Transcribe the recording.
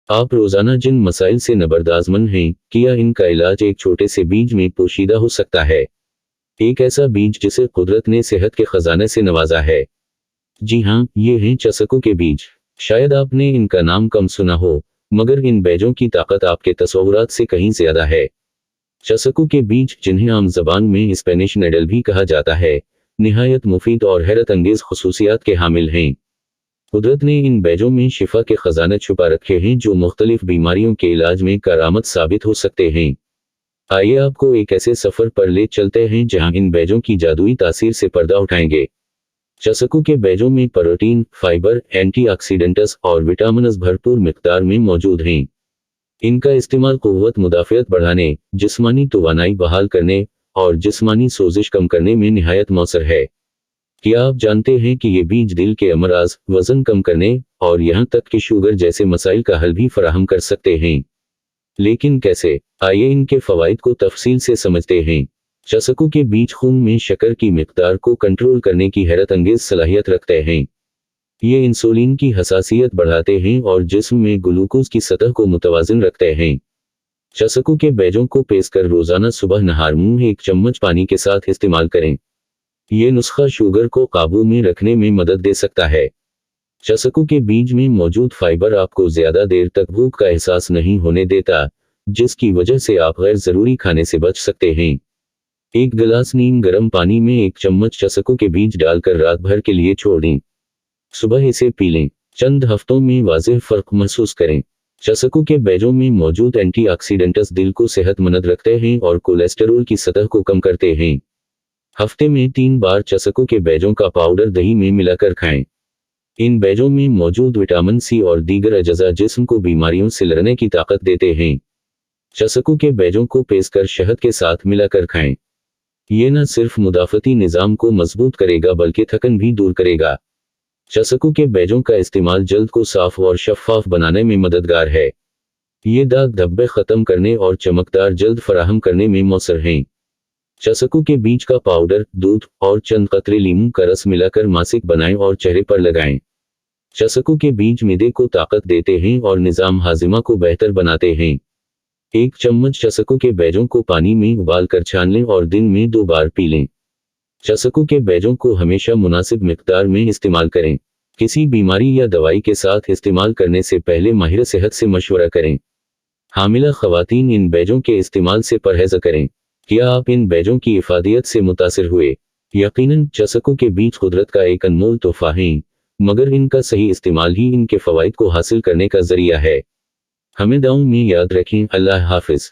आप रोजाना जिन मसाइल से नबरदाज़मंद हैं, क्या इनका इलाज एक छोटे से बीज में पोशीदा हो सकता है? एक ऐसा बीज जिसे कुदरत ने सेहत के खजाने से नवाजा है। जी हाँ, ये हैं चसकू के बीज। शायद आपने इनका नाम कम सुना हो, मगर इन बीजों की ताकत आपके तसव्वुरात से कहीं ज्यादा है। चसकू के बीज, जिन्हें आम जबान में स्पेनिश नेडल भी कहा जाता है, निहायत मुफीद और हैरत अंगेज खसूसियात के हामिल हैं। कुदरत ने इन बीजों में शिफा के खजाने छुपा रखे हैं जो मुख्तलिफ बीमारियों के इलाज में करामत साबित हो सकते हैं। आइए आपको एक ऐसे सफर पर ले चलते हैं जहां इन बीजों की जादुई तासीर से पर्दा उठाएंगे। चसकू के बीजों में प्रोटीन, फाइबर, एंटीऑक्सीडेंट्स और विटामिन्स भरपूर मिकदार में मौजूद हैं। इनका इस्तेमाल कुव्वत मुदाफ़ियत बढ़ाने, जिस्मानी तवानाई बहाल करने और जिस्मानी सोजिश कम करने में निहायत मौसर है। क्या आप जानते हैं कि ये बीज दिल के अमराज, वजन कम करने और यहाँ तक कि शुगर जैसे मसाइल का हल भी फराहम कर सकते हैं? लेकिन कैसे? आइए इनके फवाइद को तफसील से समझते हैं। चसकू के बीज खून में शक्कर की मिकदार को कंट्रोल करने की हैरत अंगेज सलाहियत रखते हैं। ये इंसुलिन की हसासियत बढ़ाते हैं और जिस्म में ग्लूकोज की सतह को मुतवाजिन रखते हैं। चसकू के बीजों को पीस कर रोजाना सुबह नहार मुंह 1 चम्मच पानी के साथ इस्तेमाल करें। ये नुस्खा शुगर को काबू में रखने में मदद दे सकता है। चसकू के बीज में मौजूद फाइबर आपको ज्यादा देर तक भूख का एहसास नहीं होने देता, जिसकी वजह से आप गैर जरूरी खाने से बच सकते हैं। 1 गिलास नीम गर्म पानी में 1 चम्मच चसकू के बीज डालकर रात भर के लिए छोड़ दें। सुबह इसे पी लें। चंद हफ्तों में वाज़ेह फर्क महसूस करें। चसकू के बीजों में मौजूद एंटीऑक्सीडेंट्स दिल को सेहतमंद रखते हैं और कोलेस्टेरोल की सतह को कम करते हैं। हफ्ते में 3 बार चसकू के बीजों का पाउडर दही में मिलाकर खाएं। इन बीजों में मौजूद विटामिन सी और दीगर अजजा जिस्म को बीमारियों से लड़ने की ताकत देते हैं। चसकू के बीजों को पीस कर शहद के साथ मिलाकर खाएं। ये न सिर्फ मुदाफ़ती निज़ाम को मजबूत करेगा बल्कि थकन भी दूर करेगा। चसकू के बीजों का इस्तेमाल जल्द को साफ और शफ़ाफ बनाने में मददगार है। ये दाग धब्बे ख़त्म करने और चमकदार जल्द फराहम करने में मौसर हैं। चसकू के बीज का पाउडर, दूध और चंद कतरे लीमू का रस मिलाकर मासिक बनाएं और चेहरे पर लगाएं। चसकू के बीज मिदे को ताकत देते हैं और निज़ाम हाजिमा को बेहतर बनाते हैं। 1 चम्मच चसकू के बीजों को पानी में उबाल कर छान लें और दिन में 2 बार पी लें। चसकू के बीजों को हमेशा मुनासिब मिकदार में इस्तेमाल करें। किसी बीमारी या दवाई के साथ इस्तेमाल करने से पहले माहिर सेहत से मशवरा करें। हामिला ख़वातीन इन बीजों के इस्तेमाल से परहेज़ करें। क्या आप इन बीजों की इफादियत से मुतासिर हुए? यकीनन चसकू के बीज कुदरत का एक अनमोल तोहफा हैं, मगर इनका सही इस्तेमाल ही इनके फ़वाइद को हासिल करने का ज़रिया है। हमें दुआओं में याद रखें। अल्लाह हाफ़िज़।